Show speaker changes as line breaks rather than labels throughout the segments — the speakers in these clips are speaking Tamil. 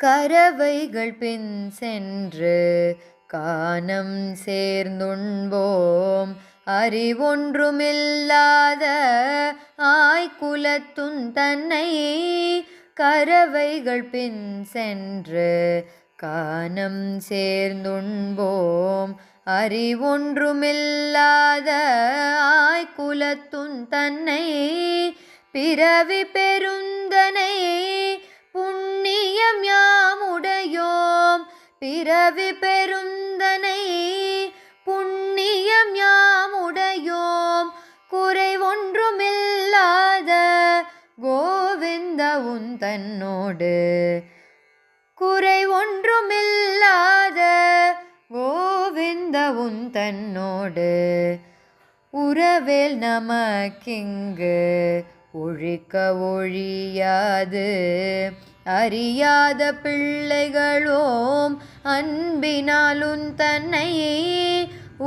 கரவைகள் பின் சென்று கானம் சேர்ந்துண்போம். அறிவொன்றுமில்லாத ஆய்குலத்துன் தன்னை கரவைகள் பின் சென்று கானம் சேர்ந்துண்போம். அறிவொன்றுமில்லாத ஆய்குலத்துன் தன்னை பிறவி பெருந்தனை புண்ணியம் யாமுடையோம். பிறவி பெருந்தனை புண்ணியம் யாமுடையோம். குறைவொன்றுமில்லாத கோவிந்த உன் தன்னோடு குறைவொன்றுமில்லாத கோவிந்த உன் தன்னோடு உறவேல் நமக்கிங்கு ஒழிக்க ஒழியாது. அறியாத பிள்ளைகளோம் அன்பினாலுன் தன்னை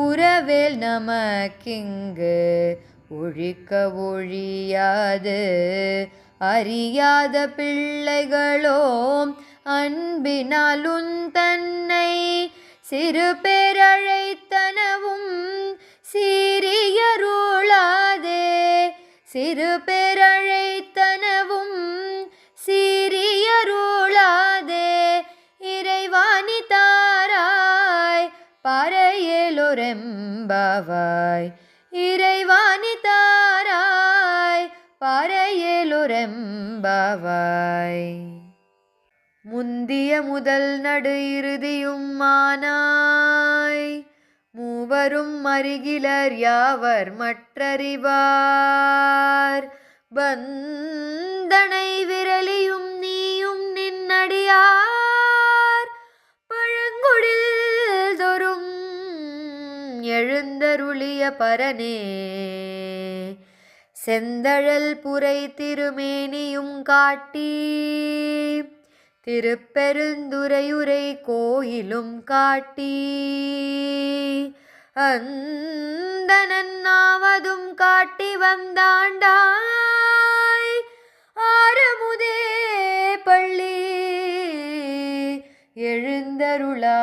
உறவேல் நமக்கிங்கு ஒழிக்க ஒழியாது. அறியாத பிள்ளைகளோம் அன்பினாலுன் தன்னை சிறு பேரழைத்தனவும் சீரியருளாதே. சிறு பேரழைத்தனவும் சீரியருளாதே. இறைவாணி தாராய் பறையேலொரெம்பாவாய். இறைவாணி தாராய் பறையேலொரெம்பாவாய். முந்திய முதல் நடு இறுதியும் மானாய் மூவரும் அருகிலர் யாவர் மற்றறிவார். பந்தனை விரலியும் நீயும் நின்னடியார் பழங்குடில் தோறும் எழுந்தருளிய பரனே. செந்தழல் புரை திருமேனியும் காட்டி திருப்பெருந்துறையுரை கோயிலும் காட்டி அந்தனன்னாவதும் காட்டி வந்தாண்டாய். ஆரமுதே பள்ளி எழுந்தருளாயே.